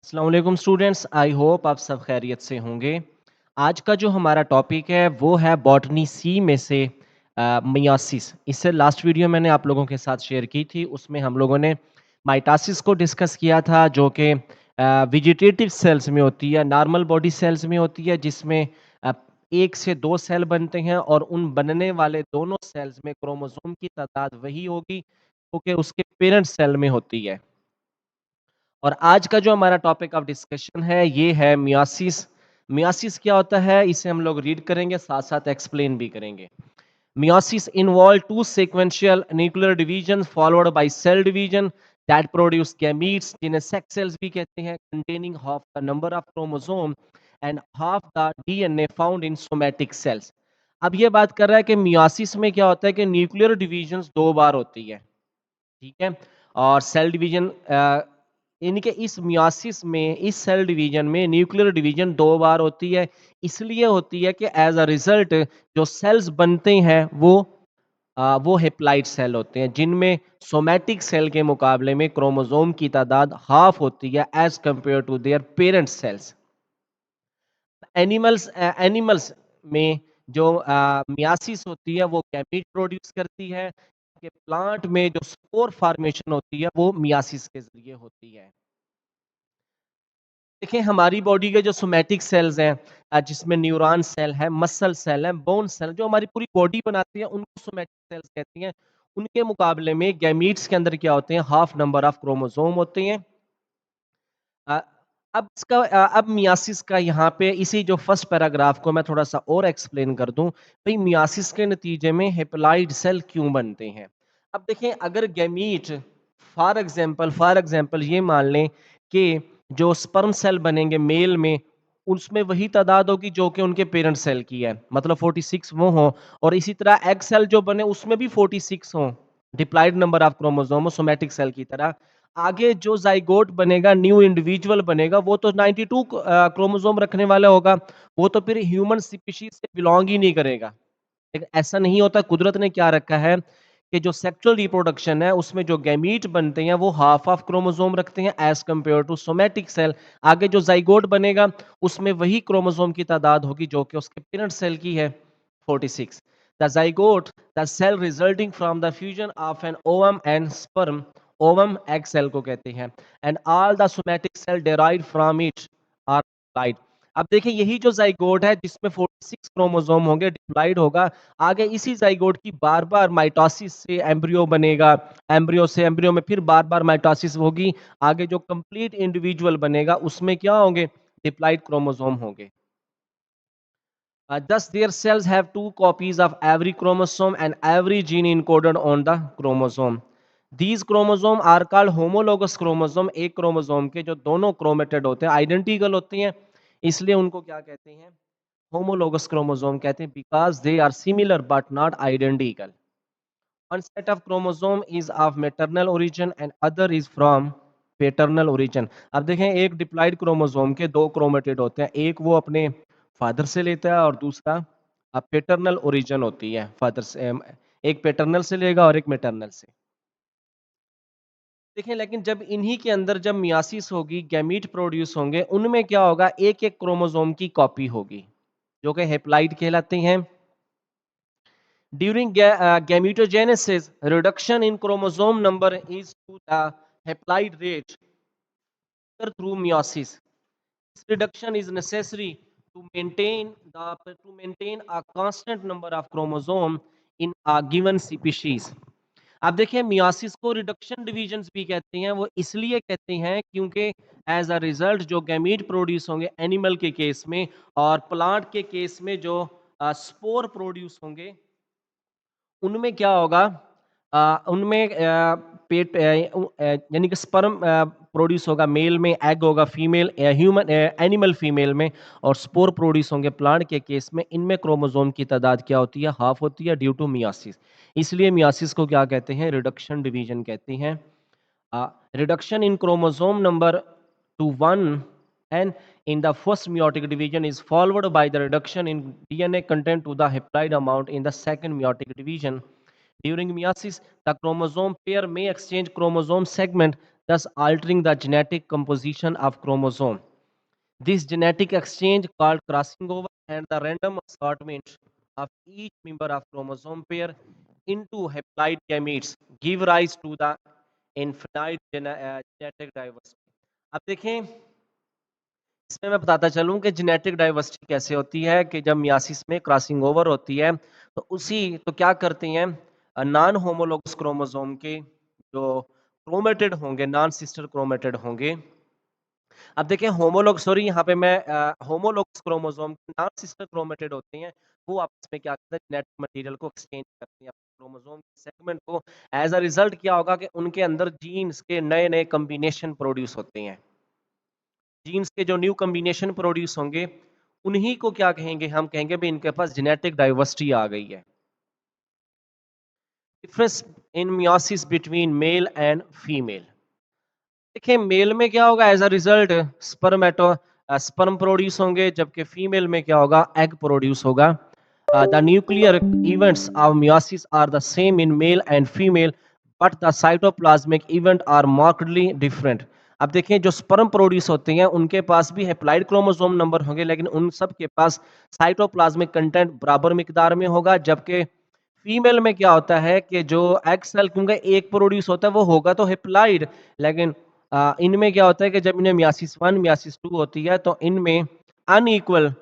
अस्सलाम वालेकुम students, I hope आप सब खैरियत से होंगे। आज का जो हमारा टॉपिक है वो है बॉटनी सी में से मियोसिस। इससे लास्ट वीडियो मैंने आप लोगों के साथ शेयर की थी, उसमें हम लोगों ने माइटोसिस को डिस्कस किया था जो कि वेजिटेटिव सेल्स में होती है, नॉर्मल बॉडी सेल्स में होती है, जिसमें अ, एक से दो सेल बनते हैं और उन बनने वाले दोनों सेल्स में क्रोमोसोम की तादाद वही होगी क्योंकि उसके पेरेंट सेल में होती है। और आज का जो हमारा टॉपिक ऑफ डिस्कशन है ये है मियोसिस। मियोसिस क्या होता है इसे हम लोग रीड करेंगे, साथ साथ एक्सप्लेन भी करेंगे। Meiosis involve two sequential nuclear divisions followed by cell division that produce gametes जिन्हें sex cells भी कहते हैं, containing half the number of chromosome and half the DNA found in somatic cells। अब ये बात कर रहा है कि मियोसिस में क्या होता है कि न्यूक्लियर डिविजन्स दो बार होती है, ठीक है। और सेल डिवीजन इनके इस मियोसिस में, इस सेल डिवीजन में न्यूक्लियर डिवीजन दो बार होती है। इसलिए होती है कि एज अ रिजल्ट जो सेल्स बनते हैं वो हेप्लाइड सेल होते हैं, जिनमें सोमैटिक सेल के मुकाबले में क्रोमोसोम की तादाद हाफ होती है as compared to their parent cells. Animals में जो मियासिस होती है वो गैमीट प्रोड्यूस करती है, कि प्लांट में जो स्पोर फॉर्मेशन होती है वो मियासिस के जरिए होती है। देखिए हमारी बॉडी के जो सोमैटिक सेल्स हैं, जिसमें न्यूरॉन सेल है, मसल सेल है, बोन सेल, जो हमारी पूरी बॉडी बनाती है उनको सोमैटिक सेल्स कहती हैं। उनके मुकाबले में गैमीट्स के अंदर क्या होते हैं, हाफ नंबर ऑफ क्रोमोसोम होते हैं। अ, अब मियासिस का यहाँ पे इसी जो फर्स्ट पैराग्राफ को मैं थोड़ा सा और एक्सप्लेन कर दूं, भाई मियासिस के नतीजे में हेप्लॉइड सेल क्यों बनते हैं। अब देखें, अगर गैमीट फॉर एग्जांपल ये मान लें कि जो स्पर्म सेल बनेंगे मेल में, उसमें वही तादाद होगी जो कि उनके पेरेंट सेल की है, मतलब 46 वो हो। और इसी तरह एग सेल जो बने उसमें भी 46 हो, diploid number of chromosome somatic cell की तरह। आगे जो जाइगोट बनेगा, न्यू इंडिविजुअल बनेगा, वो तो 92 क्रोमोसोम रखने वाला होगा। वो तो फिर ह्यूमन स्पीशीज से बिलोंग ही नहीं करेगा। लेकिन ऐसा नहीं होता, कुदरत ने क्या रखा है कि जो सेक्सुअल रिप्रोडक्शन है उसमें जो गैमीट बनते हैं वो हाफ ऑफ क्रोमोसोम रखते हैं as compared to somatic cell. आगे जो जाइगोट बनेगा उसमें वही क्रोमोसोम की तादाद होगी जो कि उसके पेरेंट सेल की है, 46। The zygote, the cell resulting from the fusion of an ovum and sperm, ovum egg cell को कहते हैं, and all the somatic cell derived from it are diploid. अब देखिए यही जो जाइगोट है जिसमें 46 क्रोमोसोम होंगे, डिप्लॉइड होगा। आगे इसी जाइगोट की बार बार माइटोसिस से एम्ब्रियो बनेगा, एम्ब्रियो से एम्ब्रियो में फिर बार बार माइटोसिस होगी। आगे जो कंप्लीट इंडिविजुअल बनेगा उसमें क्या होंगे, डिप्लॉइड क्रोमोसोम होंगे। Thus, their cells have two copies of every chromosome and every gene encoded on the chromosome. These chromosome are called homologous chromosome। एक क्रोमोसोम के जो दोनों क्रोमेटेड होते हैं, आइडेंटिकल होते हैं, इसलिए उनको क्या कहते हैं, होमोलोगस क्रोमोसोम कहते हैं, because they are similar but not identical. One set of chromosome is of maternal origin and other is from paternal origin। अब देखें, एक डिप्लॉइड क्रोमोसोम के दो क्रोमेटिड होते हैं, एक वो अपने फादर से लेता है और दूसरा पेटर्नल ओरिजिन होती है, फादर से। एक पेटर्नल से लेगा और एक मेटर्नल से। देखें, लेकिन जब इन्हीं के अंदर जब मियासिस होगी, गैमीट प्रोड्यूस होंगे, उनमें क्या होगा, एक एक क्रोमोसोम की कॉपी होगी जो कि हेप्लॉइड कहलाते हैं। During gametogenesis, reduction in chromosome number is to the haploid rate through meiosis. This reduction is necessary to maintain a constant number of chromosome in a given species। अब देखिए, meiosis को reduction divisions भी कहते हैं। वो इसलिए कहते हैं क्योंकि एज अ रिजल्ट जो गैमीट प्रोड्यूस होंगे एनिमल के केस में, और प्लांट के केस में जो स्पोर प्रोड्यूस होंगे, उनमें क्या होगा, उनमें पेट यानी कि स्पर्म प्रोड्यूस होगा मेल में, एग होगा फीमेल, ह्यूमन एनिमल फीमेल में, और स्पोर प्रोड्यूस होंगे प्लांट के केस में। इनमें क्रोमोसोम की तादाद क्या होती है, हाफ होती है ड्यू टू मियासिस। इसलिए मियासिस को क्या कहते हैं, रिडक्शन डिवीजन कहते हैं। Reduction in chromosome number to 1 and in the first meiotic division is followed by the reduction in DNA content to the haploid amount in the second meiotic division. During meiosis, the chromosome pair may exchange chromosome segment, thus altering the genetic composition of chromosome. This genetic exchange, called crossing over, and the random assortment of each member of chromosome pair into haploid gametes give rise to the infinite genetic diversity. अब देखें, इसमें मैं बताता चलूं कि genetic diversity कैसे होती है कि जब मियासिस में क्रॉसिंग ओवर होती है तो क्या करते हैं, नॉन होमोलोगस क्रोमोसोम के जो क्रोमेटिड होंगे, नॉन सिस्टर क्रोमेटिड होंगे। अब देखिए होमोलॉग, सॉरी यहाँ पे मैं homologous chromosome non sister chromatid होते हैं, वो आपस में क्या करते हैं, जेनेटिक मटेरियल को एक्सचेंज करते हैं क्रोमोसोम सेगमेंट को। एज अ रिजल्ट क्या होगा कि उनके अंदर जीन्स के नए नए कॉम्बिनेशन प्रोड्यूस होते हैं। जीन्स के जो न्यू कॉम्बिनेशन प्रोड्यूस होंगे उन्हीं को क्या कहेंगे, हम कहेंगे भी इनके पास जेनेटिक डाइवर्सिटी आ गई है। Difference in meiosis between male and female. देखिए मेल में क्या होगा, as a result sperm produce होंगे, जबकि फीमेल में क्या होगा, एग प्रोड्यूस होगा। The nuclear events of meiosis are the same in male and female, but the cytoplasmic event are markedly different. अब देखें जो स्पर्म प्रोड्यूस होते हैं उनके पास भी हैप्लॉइड क्रोमोसोम नंबर होंगे, लेकिन उन सब के पास साइटोप्लाज्मिक कंटेंट बराबर मिकदार में होगा, जबकि फीमेल में क्या होता है कि जो एग सेल क्योंकि एक प्रोड्यूस होता है वो होगा तो हैप्लॉइड, लेकिन इनमें क्या होता है कि जब इन्हें मियासिस 1 मियासिस 2 होती है तो इनमें unequal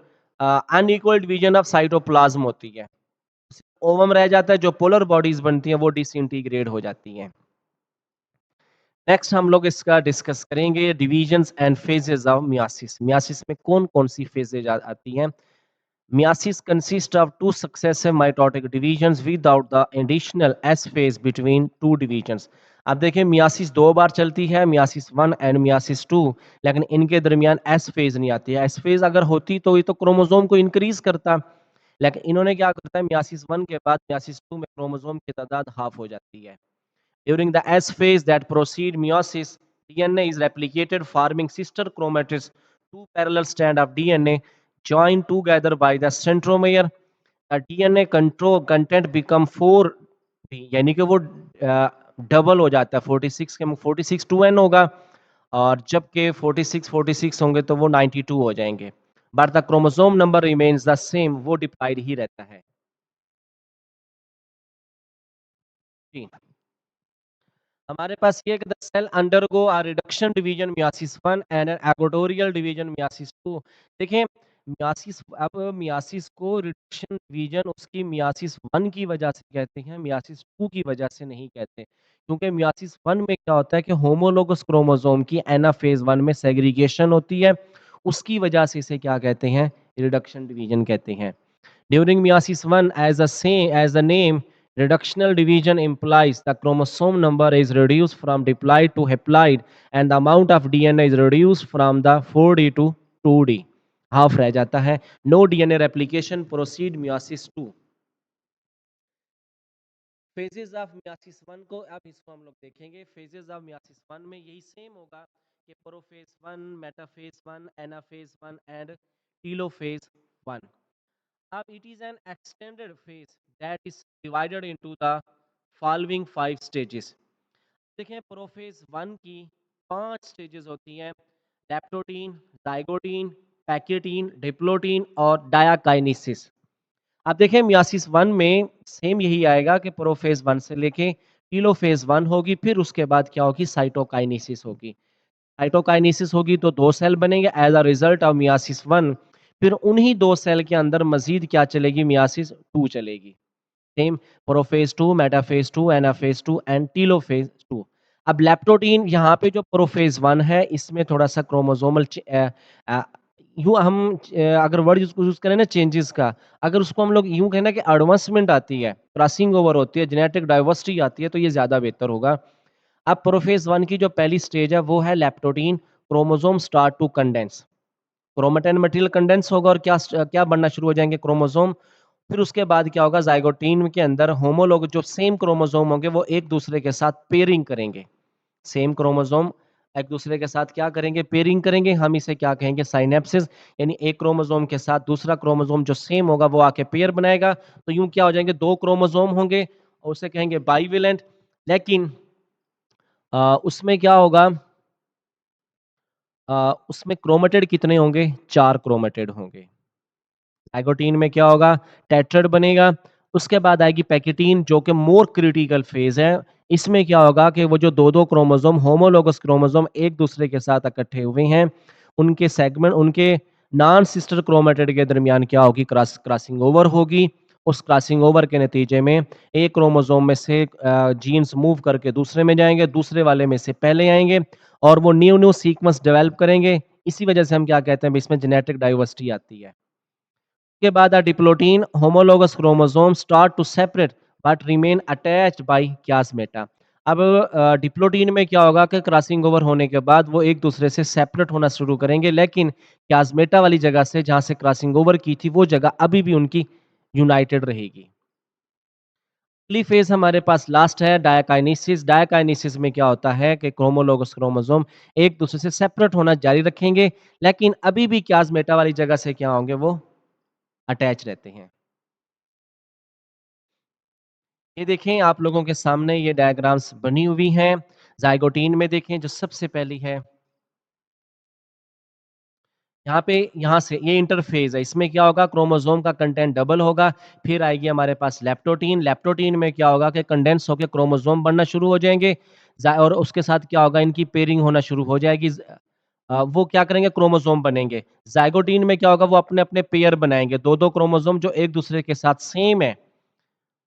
unequal division of cytoplasm होती है। ओवम रह जाता है, जो पोलर बॉडीज बनती हैं वो डिसइंटीग्रेट हो जाती हैं। नेक्स्ट हम लोग इसका डिस्कस करेंगे divisions and phases of myiasis. Myiasis में कौन कौन सी फेजेज आती हैं। Meiosis consists of two successive mitotic divisions without the additional S phase between two divisions. अब देखिए मियासिस दो बार चलती है, मियासिस 1 एंड मियासिस 2, लेकिन इनके दरमियान एस फेज नहीं आती है। एस फेज अगर होती तो ये तो क्रोमोसोम को इंक्रीज करता, लेकिन इन्होंने क्या करता है, मियासिस 1 के बाद मियासिस 2 में क्रोमोसोम की तादाद हाफ हो जाती है। During the S phase that precede meiosis, DNA is replicated, forming sister chromatids, two parallel strands of DNA joined together by the centromere. The DNA control content become 4D, यानी कि वो double हो जाता है, 46 के 46 2n होगा, और जबकि 46 होंगे तो वो 92 हो जाएंगे। But the chromosome number remains the same, वो डिप्लाइड ही रहता है। जी, हमारे पास ये कि the cell undergo a reduction division meiosis 1 and an equatorial division meiosis 2। देखिए मियासिस, अब मियासिस को रिडक्शन डिवीजन उसकी मियासिस 1 की वजह से कहते हैं, मियासिस 2 की वजह से नहीं कहते, क्योंकि मियासिस 1 में क्या होता है कि होमोलोगस क्रोमोसोम की एनाफेज 1 में सेग्रीगेशन होती है, उसकी वजह से इसे क्या कहते हैं, रिडक्शन डिवीजन कहते हैं। During meiosis 1, as the name reductional division implies, the chromosome number is reduced from diploid to haploid and the amount of DNA is reduced from the 4D to 2D. Half रह जाता है। No DNA replication proceed meiosis 2। Phases of meiosis 1 को, अब इसको हम लोग देखेंगे। Phases of meiosis 1 में यही सेम होगा कि prophase 1, metaphase 1, anaphase 1 and telophase 1. It is an extended phase that is divided into the following 5 stages. देखें प्रोफेज 1 की 5 स्टेजेस होती हैं: लैप्टोटीन, जाइगोटीन, पैकेटीन, डिप्लोटीन और डायाकाइनेसिस। अब देखें मियासिस 1 में सेम यही आएगा कि प्रोफेज 1 से लेके टीलोफेज 1 होगी, फिर उसके बाद क्या होगी, साइटोकाइनेसिस होगी। साइटोकाइनेसिस होगी तो 2 सेल बनेंगे as a result of meiosis 1। फिर उन्हीं 2 सेल के अंदर मजीद क्या चलेगी, मियासिस 2 चलेगी। Same prophase 2, metaphase 2, anaphase 2 and telophase 2। अब लैप्टोटीन यहाँ पे जो प्रोफेज 1 है इसमें थोड़ा सा क्रोमोसोमल यूं हम अगर वर्ड यूज करें ना चेंजेस का, अगर उसको हम लोग यूं कहना कि एडवांसमेंट आती है, क्रॉसिंग ओवर होती है, जेनेटिक डाइवर्सिटी आती है, तो ये ज्यादा बेहतर होगा। अब प्रोफेज 1 की जो पहली स्टेज है वो है leptotene, chromosome start to condense, chromatin material condense होगा और क्या क्या बनना शुरू हो जाएंगे, क्रोमोसोम। फिर उसके बाद क्या होगा, जाइगोटीन के अंदर होमोलॉग जो सेम क्रोमोसोम होंगे वो एक दूसरे के साथ पेयरिंग करेंगे। सेम क्रोमोसोम एक दूसरे के साथ क्या करेंगे, पेयरिंग करेंगे। हम इसे क्या कहेंगे, साइनेप्सिस, यानी एक क्रोमोसोम के साथ दूसरा क्रोमोसोम जो सेम होगा वो आके पेयर बनाएगा, तो यूं क्या हो जाएंगे, 2 क्रोमोसोम होंगे और उसे कहेंगे बाइवेलेंट। लेकिन उसमें क्या होगा उसमें क्रोमेटिड कितने होंगे? 4 क्रोमेटिड होंगे। ज़ाइगोटीन में क्या होगा? टेट्राड बनेगा। उसके बाद आएगी पैकिटीन जो कि मोर क्रिटिकल फ़ेज़ है। इसमें क्या होगा कि वो जो 2-2 क्रोमोसोम होमोलोगस क्रोमोसोम एक-दूसरे के साथ इकट्ठे हुए हैं, उनके सेगमेंट उनके नॉन सिस्टर क्रोमैटिड के दरमियान क्या होगी? क्रॉसिंग ओवर होगी। उस क्रॉसिंग ओवर के नतीजे में एक क्रोमोसोम में से जीन्स मूव करके दूसरे में जाएँगे, दूसरे वाले में से पहले आएँगे और वो न्यू-न्यू सीक्वेंस डेवलप करेंगे। इसी वजह से हम क्या कहते हैं, इसमें जेनेटिक डाइवर्सिटी आती है। के बाद diplotene homologous chromosome start to separate but remain attached by chiasmata. अब डिप्लोटीन में क्या होगा कि क्रॉसिंग ओवर होने के बाद वो एक दूसरे से सेपरेट होना शुरू करेंगे, लेकिन कियास्मेटा वाली जगह से जहाँ से क्रॉसिंग ओवर की थी वो जगह अभी भी उनकी यूनाइटेड रहेगी। अगली फेज हमारे पास लास्ट है डायकाइनेसिस। डायकाइनेसिस में क्या होता है कि होमोलोगस क्रोमोसोम एक दूसरे से सेपरेट होना जारी रखेंगे, लेकिन अभी भी कियास्मेटा वाली जगह से क्या होंगे? वो अटैच रहते हैं। ये देखें आप लोगों के सामने ये डायग्राम्स बनी हुई हैं। ज़ाइगोटीन में देखें जो सबसे पहली है। यहाँ पे यहाँ से ये इंटरफ़ेज़ है। इसमें क्या होगा? क्रोमोसोम का कंटेंट डबल होगा। फिर आएगी हमारे पास लैप्टोटीन। लैप्टोटीन में क्या होगा कि कंडेंस होके क्रोमोसोम बनना शुरू हो जाएँगे। और उसके साथ क्या होगा? इनकी पेयरिंग होना शुरू हो जाएगी। वो क्या करेंगे? क्रोमोसोम बनेंगे। ज़ाइगोटीन में क्या होगा? वो अपने-अपने पेयर बनाएँगे। 2-2 क्रोमोसोम जो एक-दूसरे के साथ सेम है।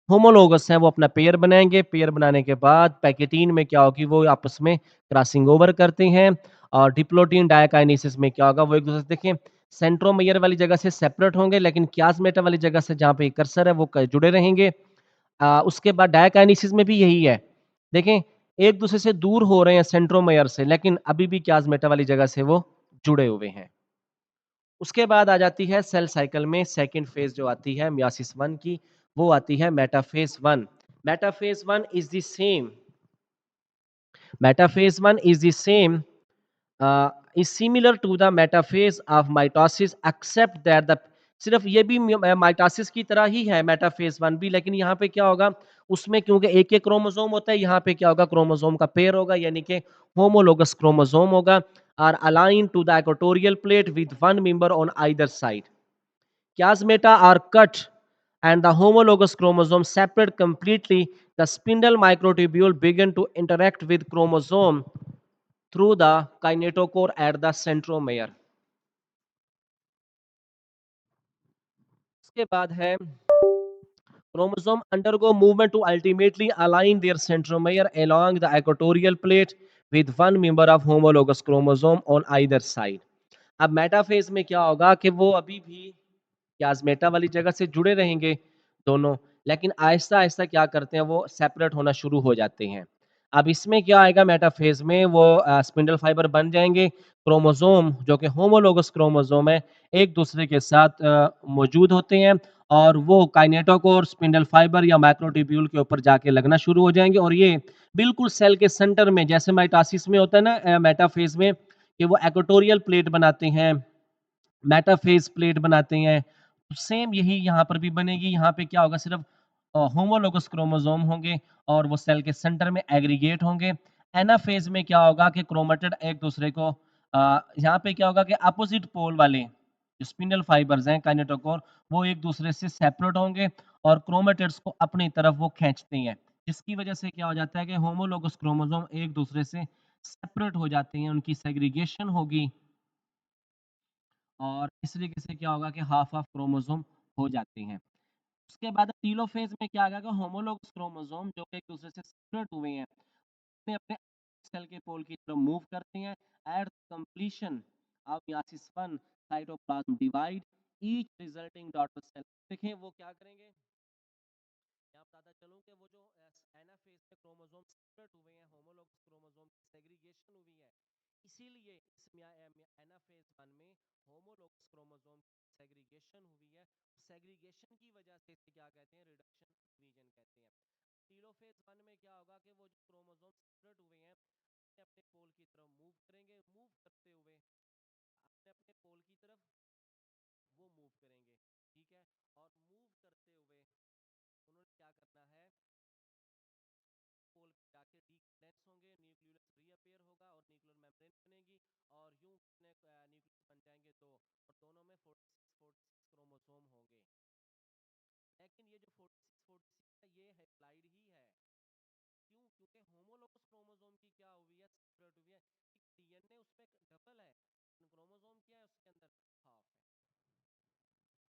होमोलोगस हैं वो अपना पेयर बनाएँगे, पेयर बनाने के बाद पैकेटीन में क्या होगी वो आपस में क्रॉसिंग ओवर करते हैं और डिप्लोटीन डायकाइनेसिस में क्या होगा वो एक-दूसरे से देखें सेंट्रोमियर वाली जगह से सेपरेट होंगे लेकिन कियास्मेटा वाली जगह से जहाँ पे कर्सर है वो क जुड़े रहेंगे। उसके बाद डायकाइनेसिस में भी यही है। देखें एक-दूसरे से दूर हो रहे हैं सेंट्रोमियर से लेकिन अभी भी कियास्मेटा वाली जगह से वो जुड़े हुए हैं। उसके बाद आ जाती है सेल साइकिल में सेकंड फेज़ जो आती है मियोसिस 1 की, वो आती है metaphase 1। Metaphase 1 is the same metaphase 1 is the same is similar to the metaphase of mitosis except that the सिर्फ ये भी माइटोसिस की तरह ही है मेटाफ़ेज़ 1 भी लेकिन यहाँ पे क्या होगा उसमें क्योंकि एक-एक क्रोमोसोम होता है यहाँ पे क्या होगा क्रोमोसोम का पेयर होगा यानी कि होमोलोगस क्रोमोसोम होगा are align to the equatorial plate with one member on either side chiasmata are cut and the homologous chromosome separate completely the spindle microtubule begin to interact with chromosome through the kinetochore at the centromere इसके बाद है chromosome undergo movement to ultimately align their centromere along the equatorial plate with one member of homologous chromosome on either side अब metaphase में क्या होगा कि वो अभी भी प्लाज़्मेटा वाली जगह से जुड़े रहेंगे दोनों, लेकिन आहिस्ता-आहिस्ता क्या करते हैं वो सेपरेट होना शुरू हो जाते हैं। अब इसमें क्या आएगा मेटाफ़ेज़ में वो स्पिंडल फाइबर बन जाएँगे, क्रोमोसोम जो कि होमोलोगस क्रोमोसोम है, एक-दूसरे के साथ मौजूद होते हैं और वो काइनेटोकोर, स्पिंडल फाइबर या माइक्रोट्यूब्यूल के ऊपर जाके लगना शुरू हो जाएँगे और ये बिल्कुल सेल के सेंटर में जैसे माइटोसिस में होता है ना मेटाफ़ेज़ में कि वो इक्वेटोरियल प्लेट बनाते हैं मेटाफ़ेज़ प्लेट बनाते हैं। सेम यही यहाँ पर भी बनेगी। यहाँ पे क्या होगा सिर्फ़ होमोलोगस क्रोमोसोम होंगे और वो सेल के सेंटर में एग्रीगेट होंगे। एनाफ़ेज़ में क्या होगा कि क्रोमैटिड एक-दूसरे को यहाँ पे क्या होगा कि अपोज़िट पोल वाले जो स्पिंडल फाइबर्स हैं काइनेटोकोर वो एक-दूसरे से सेपरेट होंगे और क्रोमैटिड्स को अपनी तरफ वो खींचते हैं। जिसकी वज़ह से क्या हो जाता है कि होमोलोगस क्रोमोसोम एक-दूसरे से सेपरेट हो जाते हैं, उनकी सेग्रीगेशन होगी। और इस तरीके से क्या होगा कि हाफ हाफ क्रोमोसोम हो जाते हैं। उसके बाद टीलोफ़ेज़ में क्या आ गया कि होमोलॉगस क्रोमोसोम जो कि एक-दूसरे से सेपरेट हुए हैं, अपने अपने सेल के पोल की तरफ मूव करते हैं। At completion of meiosis 1 cytoplasm divide each resulting daughter cell देखें वो क्या करेंगे यहाँ बताता चलूँ कि वो जो एनाफ़ेज़ में क्रोमोसोम सेपरेट हुए हैं, होमोलॉगस क्रोमोसोम की सेग्रीगेशन हुई है। इसीलिए इस एनाफ़ेज़ 1 में होमोलॉगस क्रोमोसोम की सेग्रीगेशन हुई है। सेग्रीगेशन की वजह से इसे क्या कहते हैं रिडक्शन डिवीजन कहते हैं। टीलोफ़ेज़ 1 में क्या होगा कि वो जो क्रोमोसोम सेपरेट हुए हैं अपने अपने पोल की तरफ मूव करेंगे, मूव करते हुए अपने अपने पोल की तरफ वो मूव करेंगे, ठीक है? और मूव करते हुए उन्होंने क्या करना है पोल पे जाके डीकंडेंस होंगे, न्यूक्लियस रीअपीयर होगा और न्यूक्लियर मेम्ब्रेन बनेगी और यूं न्यूक्लियस बन जाएंगे दो, और दोनों में 46 क्रोमोसोम होंगे। लेकिन ये जो 46 है ये हैप्लाइड ही है। क्यों? क्योंकि होमोलोगस क्रोमोसोम की क्या हुई है, सेपरेट हुई है। डीएनए उसमें डबल है, क्रोमोसोम क्या है उसके अंदर, हाफ है।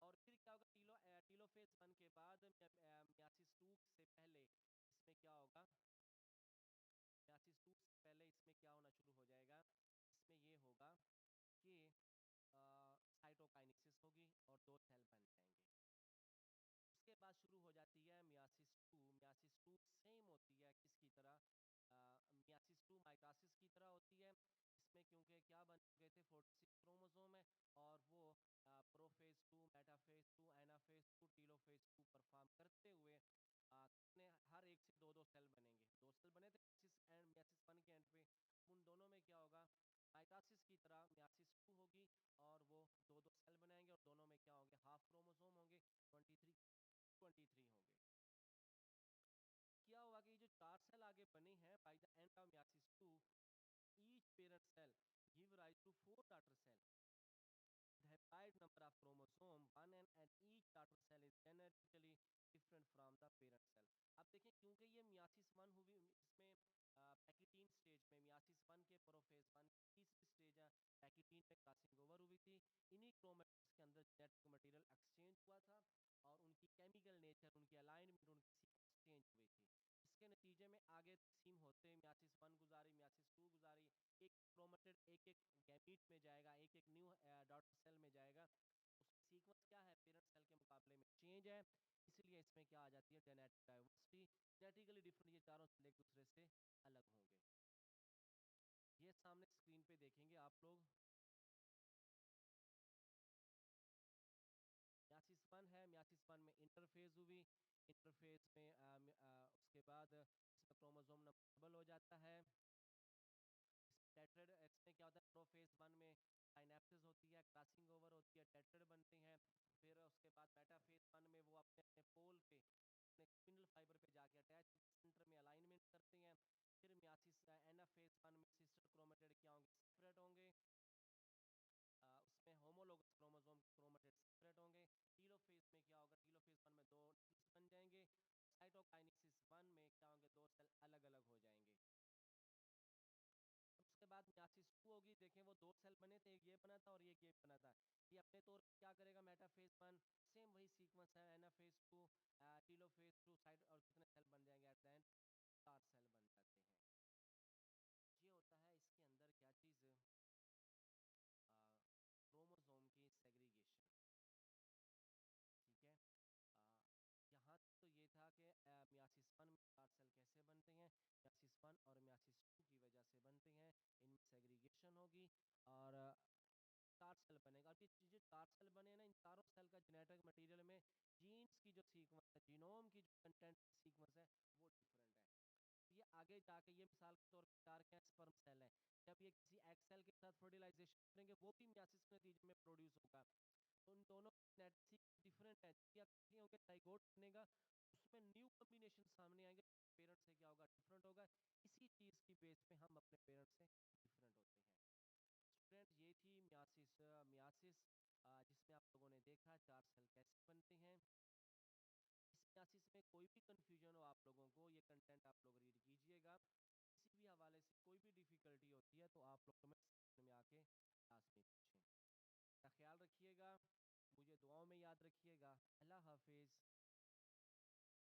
और फिर क्या होगा, टीलोफेज 1 के बाद मियासिस 2 से पहले इसमें क्या होगा, मियासिस 2 से पहले इसमें क्या होना शुरू हो जाएगा, इसमें ये होगा कि साइटोकाइनेसिस होगी और दो सेल बन जाएंगे। उसके बाद शुरू हो जाती है मियासिस 2। मियासिस 2 सेम होती है किसकी तरह, मियासिस 2 माइटोसिस की तरह होती है। इसमें क्योंकि क्या बन गए थे, 46 क्रोमोसोम है और वो prophase 2, metaphase 2, anaphase 2, telophase 2 perform करते हुए हर एक से दो दो सेल बनेंगे। दो सेल बने थे मियासिस 1 के एंड पे। उन दोनों में क्या होगा, माइटोसिस की तरह मियासिस 2 होगी और वो दो दो सेल बनाएंगे और दोनों में क्या होंगे, हाफ क्रोमोसोम होंगे, 23 होंगे। क्या हुआ कि जो चार सेल आगे बने हैं by the end of meiosis 2, each parent cell give rise to 4 daughter cell. The haploid number of chromosome 1 and each daughter cell is genetically different from the parent cell. अब देखें क्योंकि ये मियासिस 1 हुई, इसमें पैकिटीन stage में myiasis 1 के prophase 1 की तीसरी स्टेज है, पैकिटीन में क्रॉसिंग ओवर हुई थी। इन्हीं क्रोमेटिड्स के अंदर जेनेटिक मटेरियल एक्सचेंज हुआ था और उनकी केमिकल नेचर, उनकी अलाइनमेंट, उनकी सीक्वेंस चेंज हुई थी। इसके नतीजे में आगे तकसीम होते मियासिस 1 गुजारी, मियासिस 2 गुजारी, एक क्रोमेटिड एक एक गैमीट में जाएगा, एक एक न्यू डॉटर सेल में जाएगा। उसमें सीक्वेंस क्या है, पेरेंट सेल के मुकाबले में चेंज है, इसलिए इसमें क्या आ जाती है, जेनेटिक डाइवर्सिटी। जेनेटिकली डिफरेंट ये चारों सेल एक दूसरे से अलग होंगे। ये सामने स्क्रीन पे देखेंगे आप लोग, मियासिस 1 है, मियासिस 1 में इंटरफेज हुई, इंटरफेज में उसके बाद इसमें क्रोमोसोम नंबर डबल हो जाता है। टेट्राड, इसमें क्या होता है, प्रोफेज 1 में साइनेप्सिस होती है, क्रॉसिंग ओवर होती है, टेट्राड बनते हैं। फिर उसके बाद मेटाफेज 1 में वो अपने अपने पोल पे, अपने स्पिंडल फाइबर पे जाके अटैच सेंटर में अलाइनमेंट करते हैं। फिर मियासिस एनाफेज 1 में सिस्टर क्रोमेटिड क्या होंगे, सेपरेट होंगे। उसमें होमोलोगस क्रोमोसोम क्रोमेटिड सेपरेट होंगे। टीलोफेज में क्या होगा, टीलोफेज 1 में दो न्यूक्लियस बन जाएंगे। साइटोकाइनेसिस 1 में क्या होंगे, दो सेल अलग अलग हो जाएंगे। उसके बाद मियासिस 2 होगी, देखें वो दो सेल बने थे, एक ये बना था और एक ये बना था। ये अपने तौर पे क्या करेगा, मेटाफेज 1 सेम वही सीक्वेंस है, एनाफेज 2, टीलोफेज 2, साइड और कितने सेल बन जाएंगे, एट द एंड 4 सेल बन जाते हैं। ये होता है इसके अंदर क्या चीज़, क्रोमोसोम की सेग्रीगेशन। ठीक है, यहाँ तो ये था कि मियासिस 1 में 4 सेल कैसे बनते हैं, मियासिस 1 और मियासिस 2 की वजह से बनते हैं, इनमें सेग्रीगेशन होगी और 4 सेल बनेगा। और ये जो 4 सेल बने हैं ना, इन चारों सेल का जेनेटिक मटेरियल में जीन्स की जो सीक्वेंस है, जीनोम की जो कंटेंट सीक्वेंस है, वो डिफरेंट है। ये आगे जाके ये मिसाल के तौर पे 4 क्या स्पर्म सेल है, जब ये किसी एग सेल के साथ फर्टिलाइजेशन करेंगे वो भी मियासिस के नतीजे में प्रोड्यूस होगा। तो उन दोनों जेनेटिक डिफरेंट है, जब ये होंगे जाइगोट बनेगा, उसमें न्यू कॉम्बिनेशन सामने आएंगे, पेरेंट से क्या होगा, डिफरेंट होगा। इसी चीज़ की बेस पे हम अपने पेरेंट से डिफरेंट होते हैं। स्टूडेंट, ये थी मियासिस मियासिस जिसमें आप लोगों ने देखा 4 सेल कैसे बनते हैं। इस मियासिस में कोई भी कंफ्यूजन हो आप लोगों को, ये कंटेंट आप लोग रीड कीजिएगा। किसी भी हवाले से कोई भी डिफ़िकल्टी होती है तो आप लोग कमेंट सेक्शन में आके लाज़मी पूछें। अपना ख्याल रखिएगा, मुझे दुआओं में याद रखिएगा। अल्लाह हाफ़िज़।